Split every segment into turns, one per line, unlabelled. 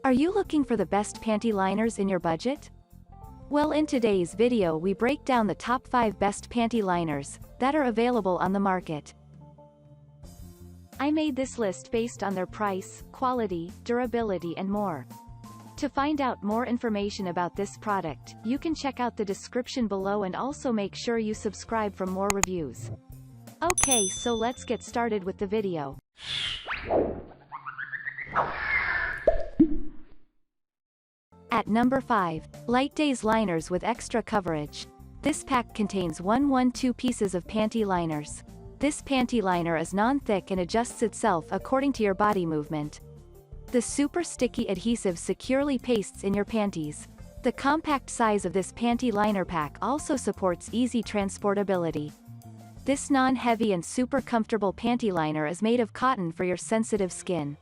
Are you looking for the best panty liners in your budget? Well, in today's video we break down the top 5 best panty liners that are available on the market. I made this list based on their price, quality, durability and more. To find out more information about this product, you can check out the description below and also make sure you subscribe for more reviews. Okay, so let's get started with the video. At number 5, Lightdays liners with extra coverage. This pack contains 112 pieces of panty liners. This panty liner is non-thick and adjusts itself according to your body movement. The super sticky adhesive securely pastes in your panties. The compact size of this panty liner pack also supports easy transportability. This non-heavy and super comfortable panty liner is made of cotton for your sensitive skin.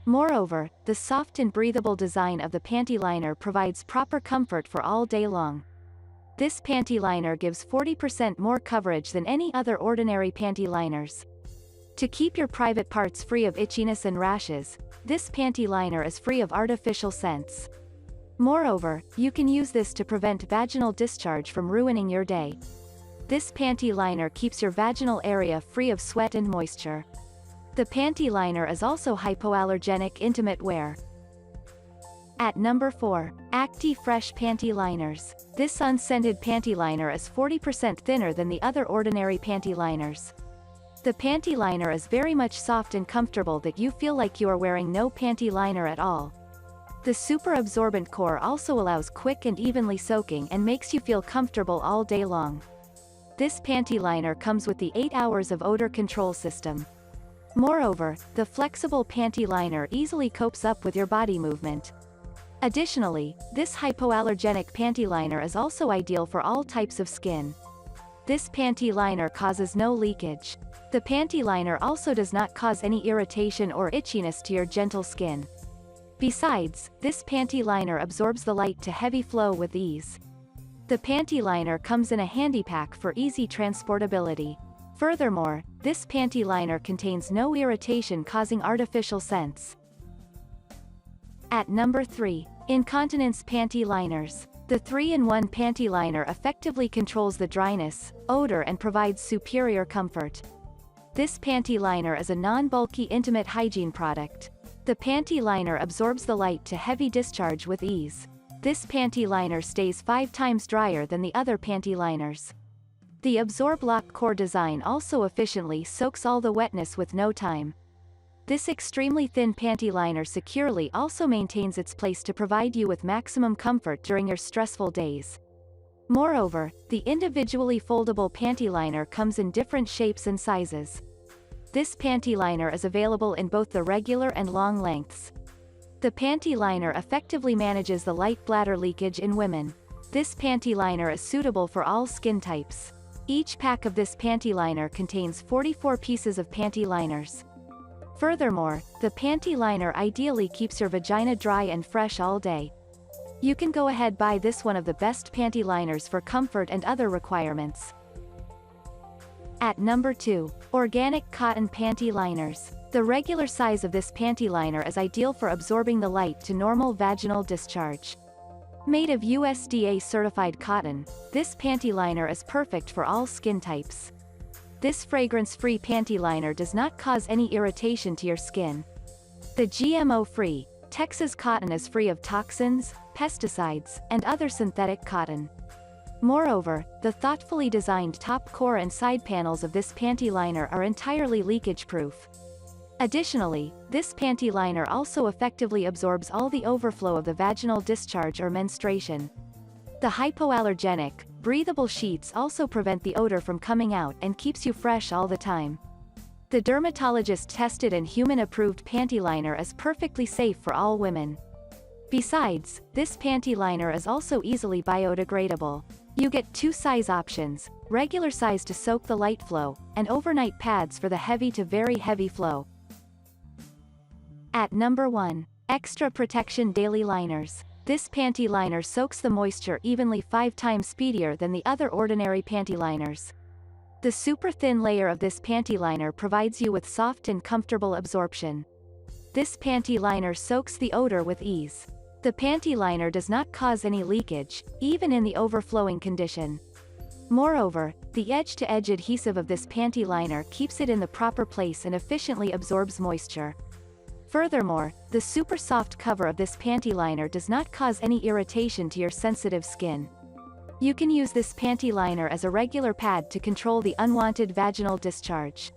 Moreover, the soft and breathable design of the panty liner provides proper comfort for all day long. This panty liner gives 40% more coverage than any other ordinary panty liners. To keep your private parts free of itchiness and rashes, this panty liner is free of artificial scents. Moreover, you can use this to prevent vaginal discharge from ruining your day. This panty liner keeps your vaginal area free of sweat and moisture. The panty liner is also hypoallergenic intimate wear. At number 4, Acti-Fresh panty liners. This unscented panty liner is 40% thinner than the other ordinary panty liners. The panty liner is very much soft and comfortable that you feel like you are wearing no panty liner at all. The super absorbent core also allows quick and evenly soaking and makes you feel comfortable all day long. This panty liner comes with the 8 hours of odor control system. Moreover, the flexible panty liner easily copes up with your body movement. Additionally, this hypoallergenic panty liner is also ideal for all types of skin. This panty liner causes no leakage. The panty liner also does not cause any irritation or itchiness to your gentle skin. Besides, this panty liner absorbs the light to heavy flow with ease. The panty liner comes in a handy pack for easy transportability. Furthermore, this panty liner contains no irritation causing artificial scents. At number 3, Incontinence panty liners. The 3-in-1 panty liner effectively controls the dryness, odor and provides superior comfort. This panty liner is a non-bulky intimate hygiene product. The panty liner absorbs the light to heavy discharge with ease. This panty liner stays 5 times drier than the other panty liners. The Absorb Lock core design also efficiently soaks all the wetness with no time. This extremely thin panty liner securely also maintains its place to provide you with maximum comfort during your stressful days. Moreover, the individually foldable panty liner comes in different shapes and sizes. This panty liner is available in both the regular and long lengths. The panty liner effectively manages the light bladder leakage in women. This panty liner is suitable for all skin types. Each pack of this panty liner contains 44 pieces of panty liners. Furthermore, the panty liner ideally keeps your vagina dry and fresh all day. You can go ahead buy this one of the best panty liners for comfort and other requirements. At number 2, Organic Cotton Panty Liners. The regular size of this panty liner is ideal for absorbing the light to normal vaginal discharge. Made of USDA-certified cotton, this panty liner is perfect for all skin types. This fragrance-free panty liner does not cause any irritation to your skin. The GMO-free, Texas cotton is free of toxins, pesticides, and other synthetic cotton. Moreover, the thoughtfully designed top core and side panels of this panty liner are entirely leakage-proof. Additionally, this panty liner also effectively absorbs all the overflow of the vaginal discharge or menstruation. The hypoallergenic, breathable sheets also prevent the odor from coming out and keeps you fresh all the time. The dermatologist-tested and human-approved panty liner is perfectly safe for all women. Besides, this panty liner is also easily biodegradable. You get 2 size options, regular size to soak the light flow, and overnight pads for the heavy to very heavy flow. At number 1, Xtra Protection Daily Liners. This panty liner soaks the moisture evenly 5 times speedier than the other ordinary panty liners. The super thin layer of this panty liner provides you with soft and comfortable absorption. This panty liner soaks the odor with ease. The panty liner does not cause any leakage, even in the overflowing condition. Moreover, the edge-to-edge adhesive of this panty liner keeps it in the proper place and efficiently absorbs moisture. Furthermore, the super soft cover of this panty liner does not cause any irritation to your sensitive skin. You can use this panty liner as a regular pad to control the unwanted vaginal discharge.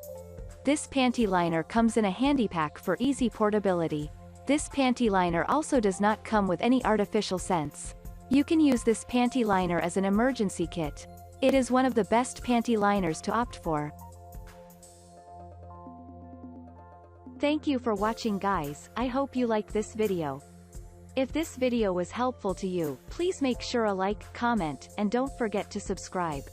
This panty liner comes in a handy pack for easy portability. This panty liner also does not come with any artificial scents. You can use this panty liner as an emergency kit. It is one of the best panty liners to opt for. Thank you for watching, guys. I hope you like this video. If this video was helpful to you, please make sure a like, comment, and don't forget to subscribe.